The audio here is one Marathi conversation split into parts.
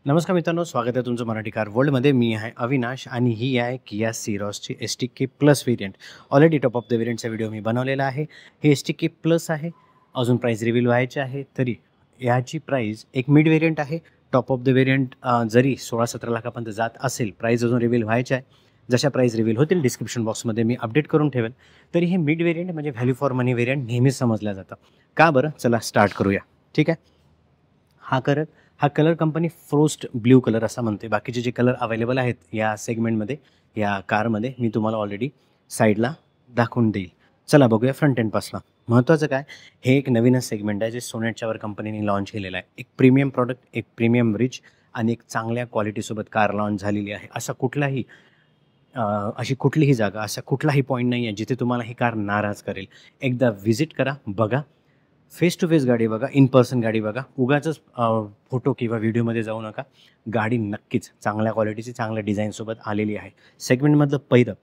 नमस्कार मित्रांनो, स्वागत आहे तुमचं मराठी कार वर्ल्डमध्ये. मी आहे अविनाश आणि ही आहे किया सिरॉसची STK plus variant. Already top of the व्हेरियंटचा व्हिडिओ मी बनवलेला आहे. हे STK प्लस आहे. अजून प्राईस रिव्हील व्हायचे आहे, तरी याची प्राईस एक मिड व्हेरियंट आहे. टॉप ऑफ द व्हेरियंट जरी 16-17 लाखापर्यंत जात असेल, प्राईस अजून रिव्हील व्हायचे आहे. जशा प्राईस रिव्हील होतील डिस्क्रिप्शन बॉक्समध्ये मी अपडेट करून ठेवेल. तरी हे मिड व्हेरियंट म्हणजे व्हॅल्यू फॉर मनी व्हेरियंट नेहमीच समजलं जातं. का बरं? चला स्टार्ट करूया. ठीक आहे. हा colour company frost blue colour असा म्हणते. बाकीचे जे कलर अवेलेबल आहेत या सेगमेंटमध्ये, या कारमध्ये, मी तुम्हाला ऑलरेडी साईडला दाखवून देईल. चला बघूया फ्रंट एंडपासून. महत्त्वाचं काय, हे एक नवीनच सेगमेंट आहे जे सोनेटच्यावर कंपनीने लॉन्च केलेलं आहे. एक प्रीमियम प्रॉडक्ट, एक प्रीमियम रिच आणि एक चांगल्या क्वालिटीसोबत कार लॉन्च झालेली आहे. अशी कुठलीही जागा, असा कुठलाही पॉईंट नाही आहे जिथे तुम्हाला ही कार नाराज करेल. एकदा व्हिजिट करा, बघा, फेस टू फेस गाडी बघा, इन पर्सन गाडी बघा. उगाचच फोटो किंवा व्हिडिओमध्ये जाऊ नका. गाडी नक्कीच चांगल्या क्वालिटीची, चांगल्या डिझाईनसोबत आलेली आहे. सेगमेंटमधलं पहिलं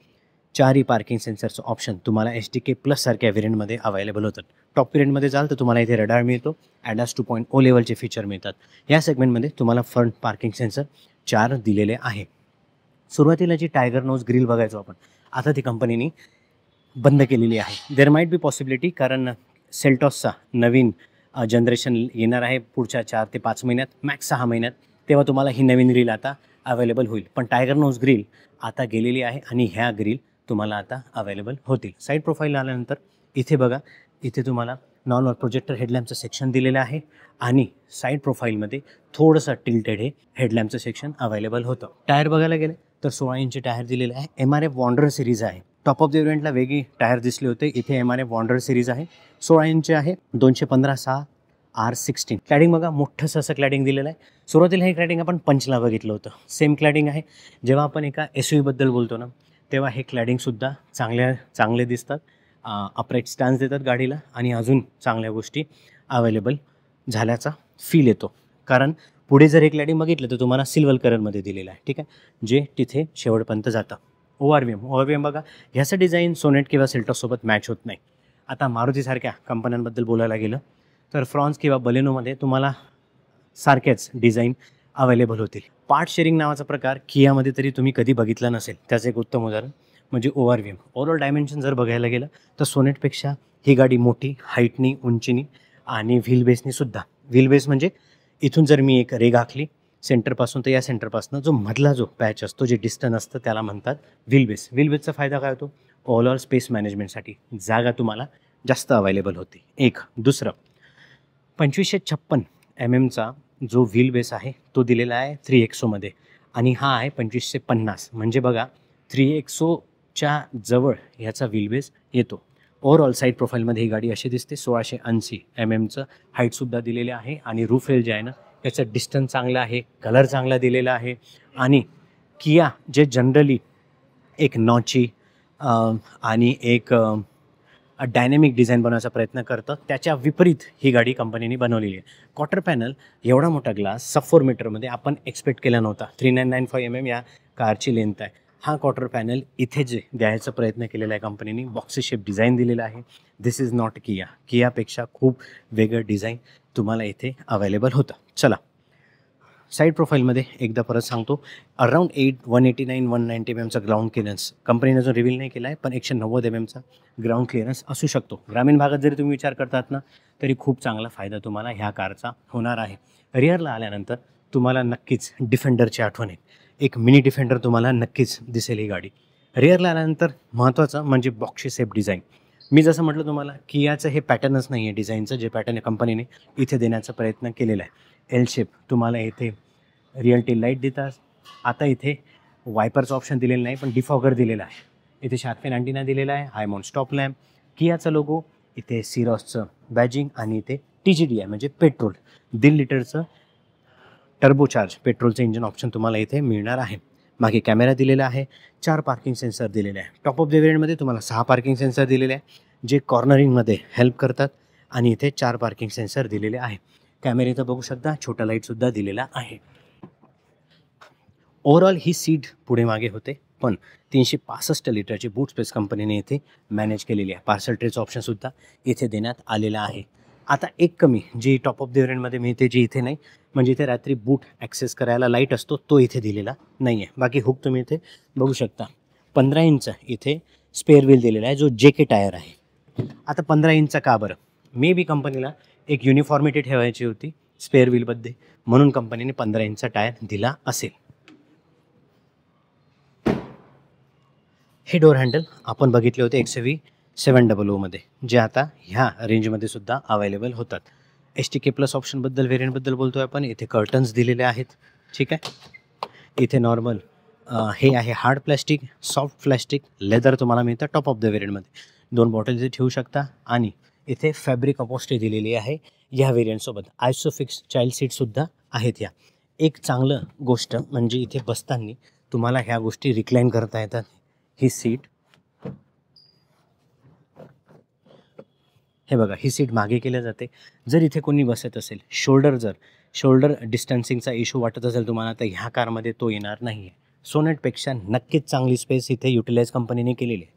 4 पार्किंग सेन्सरचं ऑप्शन तुम्हाला STK प्लस सारख्या व्हेरियंटमध्ये अवेलेबल होतं. टॉप व्हेरियंटमध्ये जाल तर तुम्हाला इथे रडार मिळतो. ADAS 2.0 लेवलचे फीचर मिळतात. या सेगमेंटमध्ये तुम्हाला फ्रंट पार्किंग सेन्सर 4 दिलेले आहे. सुरुवातीला जी टायगर नोज ग्रिल बघायचो आपण, आता ती कंपनीने बंद केलेली आहे. देर माईट बी पॉसिबिलिटी, कारण सेल्टॉसचा नवीन जनरेशन येणार आहे पुढच्या 4 ते 5 महिन्यात, मॅक्स 6 महिन्यात. तेव्हा तुम्हाला ही नवीन ग्रिल आता अवेलेबल होईल. पण टायगर नोज ग्रिल आता गेलेली आहे आणि ह्या ग्रिल तुम्हाला आता अवेलेबल होतील. साईड प्रोफाईल आल्यानंतर इथे बघा, इथे तुम्हाला नॉर्मल प्रोजेक्टर हेडलॅम्पचं सेक्शन दिलेलं आहे आणि साईड प्रोफाईलमध्ये थोडंसं टिल्टेड हे हेडलॅम्पचं सेक्शन अवेलेबल होतं. टायर बघायला गेले तर 16 इंची टायर दिलेले आहे. MRF वॉन्डर सिरीज आहे. टॉप ऑफ द इव्हेंटला वेगळी टायर दिसले होते, इथे MRF वॉन्डर सिरीज आहे. 16 इंच आहे. 215/6 R16 क्लॅडिंग बघा, मोठंसं असं क्लॅडिंग दिलेलं आहे. सुरुवातीला हे क्लॅडिंग आपण पंचला बघितलं होतं, सेम क्लॅडिंग आहे. जेव्हा आपण एका SUV बद्दल बोलतो ना, तेव्हा हे क्लॅडिंगसुद्धा चांगले दिसतात. अपराईट स्टॅन्स देतात गाडीला आणि अजून चांगल्या गोष्टी अवेलेबल झाल्याचा फील येतो. कारण पुढे जर हे क्लॅडिंग बघितलं तर तुम्हाला सिल्वर कलरमध्ये दिलेलं आहे. ठीक आहे, जे तिथे शेवटपर्यंत जातं. ORVM बघा, ह्याचं डिझाईन सोनेट किंवा सेल्टॉससोबत मॅच होत नाही. आता मारुतीसारख्या कंपन्यांबद्दल बोलायला गेलं तर फ्रॉन्स किंवा बलेनोमध्ये तुम्हाला सारख्याच डिझाईन अवेलेबल होतील. पार्ट शेअरिंग नावाचा प्रकार कियामध्ये तरी तुम्ही कधी बघितला नसेल. त्याचं एक उत्तम उदाहरण म्हणजे ORVM. ओव्हरऑल डायमेन्शन जर बघायला गेलं तर सोनेटपेक्षा ही गाडी मोठी, हाईटनी, उंचीनी आणि व्हील बेसनी सुद्धा. व्हील बेस म्हणजे इथून जर मी एक रेग आखली सेंटरपासून, तर या सेंटरपासून जो मधला जो पॅच असतो, जे डिस्टन्स असतं, त्याला म्हणतात व्हील बेस. व्हील बेसचा फायदा काय होतो? ओव्हरऑल स्पेस मॅनेजमेंटसाठी जागा तुम्हाला जास्त अवेलेबल होती. एक दुसरं, 2556 mmचा जो व्हील बेस आहे तो दिलेला आहे 3XOमध्ये आणि हा आहे 2550. म्हणजे बघा, 3XOच्या जवळ ह्याचा व्हील बेस येतो. ओव्हरऑल साईड प्रोफाईलमध्ये ही गाडी अशी दिसते. 1680 mmचं हाईटसुद्धा दिलेले आहे आणि रूफ रेल जे आहे ना, याचं डिस्टन्स चांगलं आहे, कलर चांगला दिलेला आहे. आणि किया जे जनरली एक नॉची आणि एक डायनॅमिक डिझाईन बनवायचा प्रयत्न करतं, त्याच्या विपरीत ही गाडी कंपनीने बनवलेली आहे. क्वार्टर पॅनल एवढा मोठा ग्लास सब 4 मीटरमध्ये आपण एक्सपेक्ट केला नव्हता. 3995 mm या कारची लेंथ आहे. हा क्वार्टर पॅनल इथे जे द्यायचा प्रयत्न केलेला आहे कंपनीने, बॉक्सी शेप डिझाईन दिलेला आहे. दिस इज नॉट किया. कियापेक्षा खूप वेगळं डिझाईन तुम्हाला इथे अवेलेबल होतं. चला साईड प्रोफाईलमध्ये एकदा परत सांगतो, अराऊंड 189-190 mmचा ग्राउंड क्लिअरन्स कंपनीने जो रिव्हील नाही केला आहे, पण 190 mmचा ग्राउंड क्लिअरन्स असू शकतो. ग्रामीण भागात जरी तुम्ही विचार करतात ना, तरी खूप चांगला फायदा तुम्हाला ह्या कारचा होणार आहे. रिअरला आल्यानंतर तुम्हाला नक्कीच डिफेंडरची आठवण येईल. एक मिनी डिफेंडर तुम्हाला नक्कीच दिसेल ही गाडी. रिअरला आल्यानंतर महत्त्वाचं म्हणजे बॉक्सी शेप डिझाईन. मी जसं म्हटलं तुम्हाला, कियाचं हे पॅटर्नच नाही आहे डिझाईनचं, जे पॅटर्न कंपनीने इथे देण्याचा प्रयत्न केलेला आहे. एल शेप तुम्हाला इथे रिअल टेल लाईट देतात. आता इथे वायपरचं ऑप्शन दिलेलं नाही, पण डिफॉगर दिलेला आहे. इथे शार्क फिन अँटिना दिलेला आहे, हाय माउंट स्टॉप लॅम्प, कियाचा लोगो, इथे सिरॉसचं बॅजिंग आणि इथे TGDI म्हणजे पेट्रोल 1.5 लिटरचं टर्बोचार्ज पेट्रोलचं इंजिन ऑप्शन तुम्हाला इथे मिळणार आहे. मागे कॅमेरा दिलेला आहे. 4 पार्किंग सेन्सर दिलेले आहे. टॉप ऑफ द व्हेरियंटमध्ये तुम्हाला 6 पार्किंग सेन्सर दिलेले आहे, जे कॉर्नरिंगमध्ये हेल्प करतात आणि इथे 4 पार्किंग सेन्सर दिलेले आहे. कॅमेरा इथं बघू शकता, छोटा लाईटसुद्धा दिलेला आहे. ओव्हरऑल ही सीट पुढे मागे होते, पण 365 लिटरची बूट स्पेस कंपनीने इथे मॅनेज केलेली आहे. पार्सल ट्रेचं ऑप्शनसुद्धा इथे देण्यात आलेलं आहे. आता एक कमी जी टॉप ऑफ द व्हेरियंटमध्ये मिळते, जी इथे नाही, म्हणजे इथे रात्री बूट ॲक्सेस करायला लाईट असतो, तो इथे दिलेला नाही आहे. बाकी हुक तुम्ही इथे बघू शकता. 15 इंच इथे स्पेअर व्हील दिलेला आहे, जो JK टायर आहे. आता 15 इंचचा का बरं? मे बी कंपनीला एक युनिफॉर्मिटी ठेवायची होती स्पेअर व्हीलमध्ये, म्हणून कंपनीने 15 इंचचा टायर दिला असेल. हे डोअर हँडल आपण बघितले होते XUV700 मध्ये, जे आता ह्या रेंजमध्ये सुद्धा अवेलेबल होतात. STK प्लस ऑप्शनबद्दल व्हेरियंटबद्दल बोलतो आहे आपण. इथे कर्टन्स दिलेले आहेत, ठीक आहे. इथे नॉर्मल हे आहे hard plastic, soft plastic, leather तुम्हाला मिळतं टॉप ऑफ द व्हेरियंटमध्ये. 2 बॉटल इथे ठेवू शकता. आणि इथे फॅब्रिक अपॉस्ट्री दिलेली आहे ह्या व्हेरियंटसोबत. आयसोफिक्स चाइल्ड सीटसुद्धा आहेत या. एक चांगलं गोष्ट म्हणजे इथे बसताना तुम्हाला ह्या गोष्टी रिक्लाईन करता येतात. ही सीट, हे बघा, ही सीट मागे केल्या जाते. जर इथे कोणी बसत असेल, शोल्डर डिस्टन्सिंगचा इश्यू वाटत असेल तुम्हाला, तर ह्या कारमध्ये तो येणार नाही आहे. सोनेटपेक्षा नक्कीच चांगली स्पेस इथे युटिलाइज कंपनीने केलेली आहे.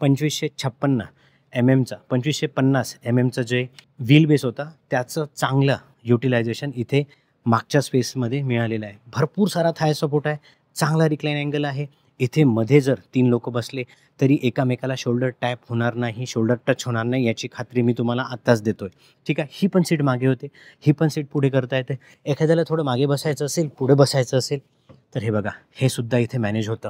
2556 mm चा 2550 mm जे व्हील बेस होता, त्याचं चांगलं युटिलायझेशन इथे मागच्या स्पेसमध्ये मिळालेलं आहे. भरपूर सारा थाय सपोर्ट आहे, चांगला रिक्लाइन अँगल आहे. इथे मध्ये जर 3 लोक बसले तरी एकामेकाला शोल्डर टॅप होणार नाही, शोल्डर टच होणार नाही, याची खात्री मी तुम्हाला आत्ताच देतोय, ठीक आहे. ही पण सीट मागे होते, ही पण सीट पुढे करता येते. एखाद्याला थोडं मागे बसायचं असेल, पुढे बसायचं असेल, तर हे बघा, हे सुद्धा इथे मॅनेज होतं.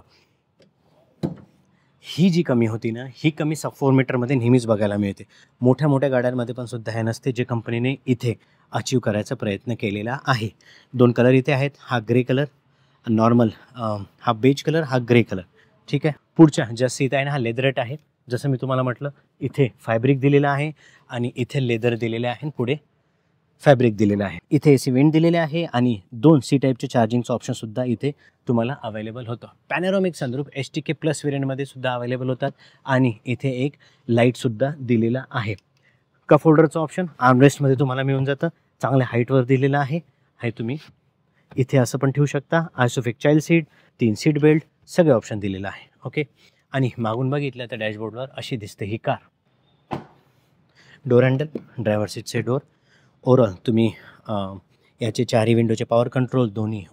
ही जी कमी होती ना, ही कमी सब 4 मीटरमध्ये नेहमीच बघायला मिळते. मोठ्या मोठ्या गाड्यांमध्ये पण सुद्धा हे नसते, जे कंपनीने इथे अचीव करायचा प्रयत्न केलेला आहे. 2 कलर इथे आहेत, हा ग्रे कलर नॉर्मल, हा बेज कलर, हा ग्रे कलर, ठीक आहे. पुढच्या ज्या सीट आहे ना, हा लेदरेट आहे. जसं मी तुम्हाला म्हटलं, इथे फॅब्रिक दिलेलं आहे आणि इथे लेदर दिलेले आहे, पुढे फॅब्रिक दिलेलं आहे. इथे AC वेंट दिलेले आहे आणि 2 C टाईपचे चार्जिंगचं ऑप्शनसुद्धा इथे तुम्हाला अवेलेबल होतं. पॅनोरामिक सनरूफ STK प्लस व्हेरियंटमध्ये सुद्धा अवेलेबल होतात आणि इथे एक लाईटसुद्धा दिलेला आहे. कप होल्डरचं ऑप्शन आर्मरेस्टमध्ये तुम्हाला मिळून जातं, चांगल्या हाईटवर दिलेलं आहे. हे तुम्ही इथे असं पण ठेवू शकता. आयसोफिक चाइल्ड सीट, 3 सीट बेल्ट, सगळे ऑप्शन दिलेलं आहे, ओके. आणि मागून बघितलं तर डॅशबोर्डवर अशी दिसते ही कार. डोर हँडल, ड्रायव्हर सीटचे डोर, ओव्हरऑल तुम्ही याचे 4ही विंडोचे पॉवर कंट्रोल, दोन्ही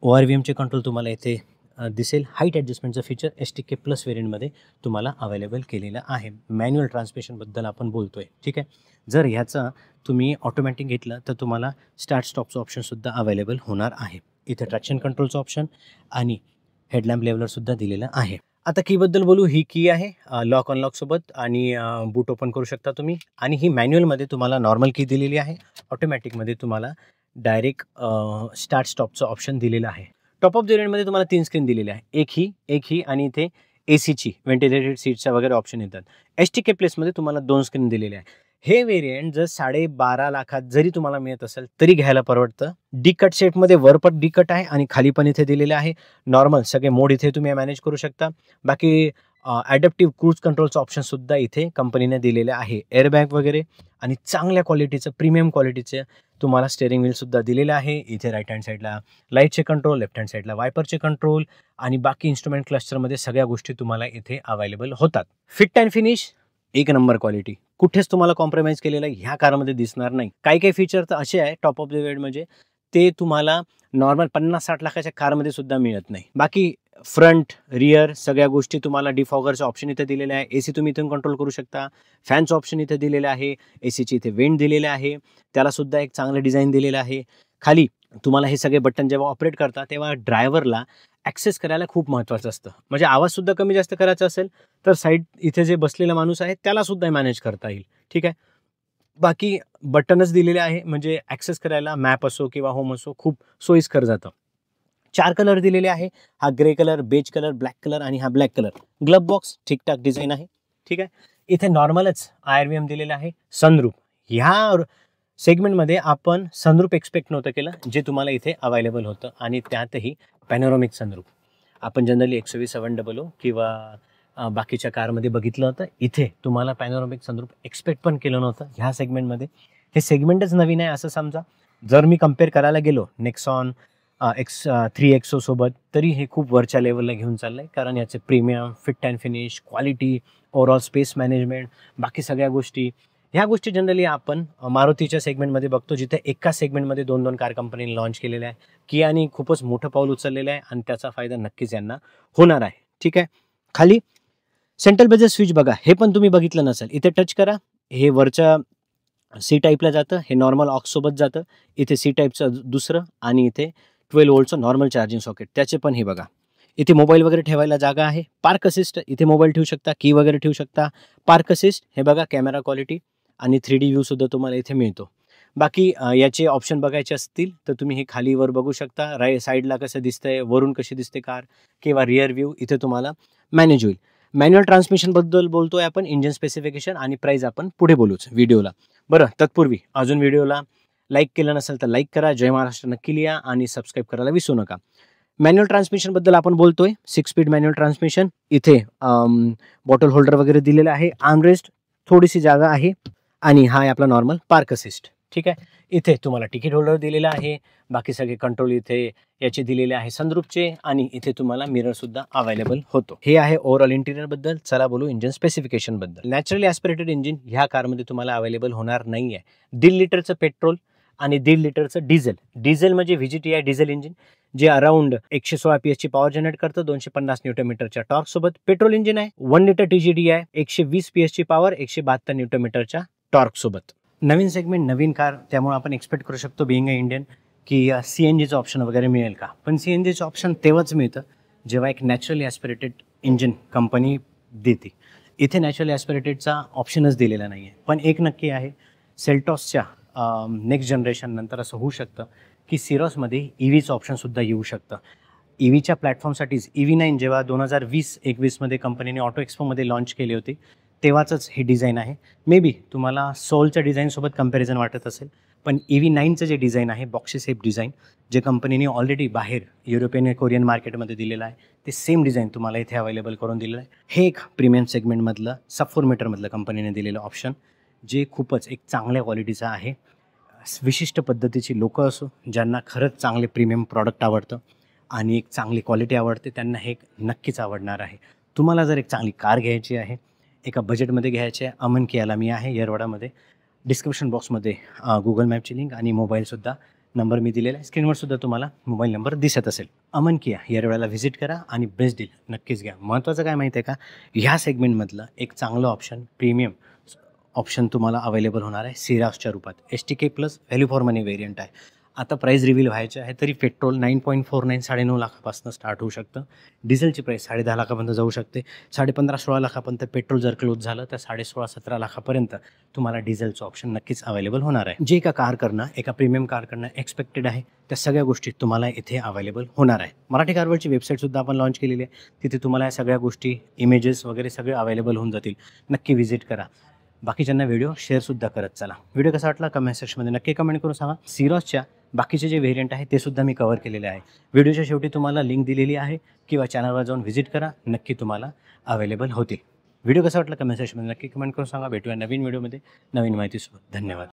ORVMचे कंट्रोल तुम्हाला इथे दिसेल. हाईट ॲडजस्टमेंटचं फीचर STK प्लस व्हेरियंटमध्ये तुम्हाला अवेलेबल केलेलं आहे. मॅन्युअल ट्रान्समिशनबद्दल आपण बोलतो आहे, ठीक आहे. जर ह्याचा तुम्ही ऑटोमॅटिक घेतलं तर तुम्हाला स्टार्ट स्टॉपचं ऑप्शनसुद्धा अवेलेबल होणार आहे. इथे ट्रॅक्शन कंट्रोलचं ऑप्शन आणि हेडलॅम्प लेवलरसुद्धा दिलेलं आहे. आता कीबद्दल बोलू. ही की आहे लॉक अनलॉकसोबत आणि बूट ओपन करू शकता तुम्ही. आणि ही मॅन्युअलमध्ये तुम्हाला नॉर्मल की दिलेली आहे, ऑटोमॅटिकमध्ये तुम्हाला डायरेक्ट स्टार्ट स्टॉपचं ऑप्शन दिलेलं आहे. टॉप ऑफ द व्हेरियंटमध्ये तुम्हाला 3 स्क्रीन दिलेली आहे, एक ही आणि इथे ACची व्हेंटिलेटेड सीट्सच्या वगैरे ऑप्शन येतात. STK प्लेसमध्ये तुम्हाला 2 स्क्रीन दिलेले आहे. हे व्हेरियंट जर 12.5 लाखात जरी तुम्हाला मिळत असेल तरी घ्यायला परवडतं. डी कट सेटमध्ये वर पण डी कट आहे आणि खाली पण इथे दिलेले आहे. नॉर्मल सगळे मोड इथे तुम्ही मॅनेज करू शकता. बाकी ॲडॅप्टिव्ह क्रूज कंट्रोलचं ऑप्शनसुद्धा इथे कंपनीने दिलेले आहे. एअरबॅग वगैरे आणि चांगल्या क्वालिटीचं, प्रीमियम क्वालिटीचं तुम्हाला स्टेअरिंग व्हीलसुद्धा दिलेलं आहे. इथे राईट हँड साईडला लाईटचे कंट्रोल, लेफ्ट हँड साईडला वायपरचे कंट्रोल आणि बाकी इन्स्ट्रुमेंट क्लस्टरमध्ये सगळ्या गोष्टी तुम्हाला इथे अवेलेबल होतात. फिट अँड फिनिश एक नंबर क्वालिटी, कुठेच तुम्हाला कॉम्प्रोमाइज केलेलं ह्या कारमध्ये दिसणार नाही. काही काही फीचर तर असे आहे टॉप ऑफ द व्हेरियंट म्हणजे ते तुम्हाला नॉर्मल 50-60 लाखाच्या कारमध्ये सुद्धा मिळत नाही. बाकी फ्रंट, रिअर सगळ्या गोष्टी तुम्हाला डिफॉगरचं ऑप्शन इथे दिलेलं आहे. AC तुम्ही इथून कंट्रोल करू शकता. फॅनचं ऑप्शन इथे दिलेलं आहे. ACची इथे वेंट दिलेले आहे, त्यालासुद्धा एक चांगलं डिझाईन दिलेलं आहे. खाली तुम्हाला हे सगळे बटन जेव्हा ऑपरेट करता तेव्हा ड्रायव्हरला ॲक्सेस करायला खूप महत्त्वाचं असतं. म्हणजे आवाजसुद्धा कमी जास्त करायचा असेल तर साईड इथे जे बसलेला माणूस आहे त्यालासुद्धा मॅनेज करता येईल, ठीक आहे. बाकी बटनच दिलेले आहे म्हणजे ॲक्सेस करायला मॅप असो किंवा होम असो खूप सोयीस्कर जातं. 4 कलर दिलेले आहे, हा grey colour, beige colour, black colour आणि हा ब्लॅक कलर. ग्लब बॉक्स ठीकठाक डिझाईन आहे, ठीक आहे. इथे नॉर्मलच IRVM दिलेलं आहे. सनरूफ, ह्या सेगमेंटमध्ये आपण सनरूफ एक्सपेक्ट नव्हतं केलं, जे तुम्हाला इथे अवेलेबल होतं आणि त्यातही पॅनोरामिक सनरूफ. आपण जनरली XUV700 किंवा बाकीच्या कारमध्ये बघितलं होतं. इथे तुम्हाला पॅनोरामिक सनरूफ एक्सपेक्ट पण केलं नव्हतं ह्या सेगमेंटमध्ये. हे सेगमेंटच नवीन आहे असं समजा. जर मी कम्पेअर करायला गेलो नेक्सॉन X3 सोबत तरी हे खूप वरच्या लेवलला घेऊन चाललं आहे, कारण याचे premium, fit and finish, quality, overall space management, बाकी सगळ्या गोष्टी, ह्या गोष्टी जनरली आपण मारुतीच्या सेगमेंटमध्ये बघतो, जिथे एकाच सेगमेंटमध्ये 2-2 कार कंपनीने लॉन्च केलेल्या आहे. कियानी खूपच मोठं पाऊल उचललेलं आहे आणि त्याचा फायदा नक्कीच यांना होणार आहे. ठीक आहे. खाली सेंट्रल बेजल स्विच बघा, हे पण तुम्ही बघितलं नसेल. इथे टच करा, हे वरच्या सी टाईपला जातं, हे नॉर्मल ऑक्ससोबत जातं. इथे सी टाईपचं दुसरं आणि इथे 12 व्होल्टचं नॉर्मल चार्जिंग सॉकेट, त्याचे पण हे बघा. इथे मोबाईल वगैरे ठेवायला जागा आहे. पार्क असिस्ट, इथे मोबाईल ठेवू शकता, की वगैरे ठेवू शकता. पार्क असिस्ट, हे बघा कॅमेरा क्वालिटी आणि 3D व्ह्यूसुद्धा तुम्हाला इथे मिळतो. बाकी याचे ऑप्शन बघायचे असतील तर तुम्ही हे खालीवर बघू शकता. साईडला कसं दिसतंय, वरून कशी दिसते कार, किंवा रिअर व्ह्यू इथे तुम्हाला मॅनेज होईल. मॅन्युअल ट्रान्समिशनबद्दल बोलतोय आपण, इंजिन स्पेसिफिकेशन आणि प्राईस आपण पुढे बोलूच व्हिडिओला. बरं, तत्पूर्वी अजून व्हिडिओला लाईक केलं नसेल तर लाईक करा, जय महाराष्ट्र नक्की लिहा आणि सबस्क्राईब करायला विसरू नका. मॅन्युअल ट्रान्समिशनबद्दल आपण बोलतोय. 6 स्पीड मॅन्युअल ट्रान्समिशन. इथे बॉटल होल्डर वगैरे दिलेलं आहे. आर्मरेस्ट, थोडीशी जागा आहे आणि हा आहे आपला नॉर्मल पार्क असिस्ट. ठीक आहे. इथे तुम्हाला तिकीट होल्डर दिलेला आहे. बाकी सगळे कंट्रोल इथे याचे दिलेले आहे सनरूफचे, आणि इथे तुम्हाला मिरर सुद्धा अवेलेबल होतो. हे आहे ओव्हरऑल इंटिरियर बद्दल. चला बोलू इंजिन स्पेसिफिकेशन बद्दल. नॅचरली ॲस्पिरेटेड इंजिन ह्या कारमध्ये तुम्हाला अवेलेबल होणार नाही आहे. 1.5 लिटरचं पेट्रोल आणि 1.5 लिटरचं डिझेल. डिझेल म्हणजे VGTI डिझेल इंजिन, जे अराउंड 116 PS ची पॉवर जनरेट करतं, 250 न्यूटन मीटरच्या टॉर्क सोबत. पेट्रोल इंजिन आहे, 1 लिटर TGDI, 120 PS ची पॉवर, 172 न्यूटन मीटरच्या टॉर्क सोबत. नवीन सेगमेंट, नवीन कार, त्यामुळे आपण एक्सपेक्ट करू शकतो बिईंग अ इंडियन की CNGचं ऑप्शन वगैरे मिळेल का. पण CNGचं ऑप्शन तेव्हाच मिळतं जेव्हा एक नॅचरली ॲस्पिरेटेड इंजिन कंपनी देते. इथे नॅचरली ॲस्पिरेटेडचा ऑप्शनच दिलेला नाही आहे. पण एक नक्की आहे, सेल्टॉसच्या नेक्स्ट जनरेशन नंतर असं होऊ शकतं की सिरॉसमध्ये EVचं ऑप्शनसुद्धा येऊ शकतं. EVच्या प्लॅटफॉर्मसाठीच EV9 जेव्हा 2020-21मध्ये कंपनीने ऑटो एक्सपोमध्ये लॉन्च केली होती, तेव्हाचंच हे डिझाईन आहे. मे बी तुम्हाला सोलच्या डिझाईनसोबत कम्पॅरिझन वाटत असेल, पण EV9चं जे डिझाईन आहे, बॉक्सी शेप डिझाईन, जे कंपनीने ऑलरेडी बाहेर युरोपियन आणि कोरियन मार्केटमध्ये दिलेलं आहे, ते सेम डिझाईन तुम्हाला इथे अवेलेबल करून दिलेलं आहे. हे एक प्रीमियम सेगमेंटमधलं सब-4 मीटरमधलं कंपनीने दिलेलं ऑप्शन, जे खूपच एक चांगल्या क्वालिटीचं आहे. विशिष्ट पद्धतीची लोकं असो, ज्यांना खरंच चांगले प्रीमियम प्रॉडक्ट आवडतं आणि एक चांगली क्वालिटी आवडते, त्यांना हे नक्कीच आवडणार आहे. तुम्हाला जर एक चांगली कार घ्यायची आहे, एका बजेटमध्ये घ्यायची आहे, अमन कियाला मी आहे येरवडामध्ये. डिस्क्रिप्शन बॉक्समध्ये गुगल मॅपची लिंक आणि मोबाईलसुद्धा नंबर मी दिलेला आहे. स्क्रीनवरसुद्धा तुम्हाला मोबाईल नंबर दिसत असेल. अमन किया येरवड्याला व्हिजिट करा आणि बेस्ट डील नक्कीच घ्या. महत्त्वाचं काय माहिती आहे का, ह्या सेगमेंटमधलं एक चांगलं ऑप्शन, प्रीमियम ऑप्शन तुम्हाला अवेलेबल होणार आहे सिरासच्या रूपात. STK plus value for money variant आहे. आता प्राईस रिव्हील व्हायचे आहे, तरी पेट्रोल 9.49 9.5 लाखापासून स्टार्ट होऊ शकतं. डिझेलची प्राईस 10.5 लाखापर्यंत जाऊ शकते. 15.5-16 लाखापर्यंत पेट्रोल जर क्लोज झालं तर 16.5-17 लाखापर्यंत तुम्हाला डिझेलचं ऑप्शन नक्कीच अवेलेबल होणार आहे. जे एका कार करणं, एका प्रीमियम कार करणं एक्सपेक्टेड आहे, त्या सगळ्या गोष्टी तुम्हाला इथे अवेलेबल होणार आहे. मराठी कारवरची वेबसाईटसुद्धा आपण लॉन्च केलेली आहे. तिथे तुम्हाला या सगळ्या गोष्टी, इमेजेस वगैरे सगळे अवेलेबल होऊन जातील. नक्की व्हिजिट करा. बाकीच्यांना व्हिडिओ शेअरसुद्धा करत चला. व्हिडिओ कसा वाटला कमेंट सेक्शनमध्ये नक्की कमेंट करून सांगा. सिरॉसच्या बाकीचे जे व्हेरियंट आहे ते सुद्धा मी कव्हर केलेले आहे. व्हिडिओच्या शेवटी तुम्हाला लिंक दिलेली आहे, किंवा चॅनलवर जाऊन व्हिजिट करा, नक्की तुम्हाला अवेलेबल होतील. व्हिडिओ कसा वाटला कमेंट सेक्शनमध्ये नक्की कमेंट करून सांगा. भेटूया नवीन व्हिडिओमध्ये नवीन माहितीसोबत. धन्यवाद.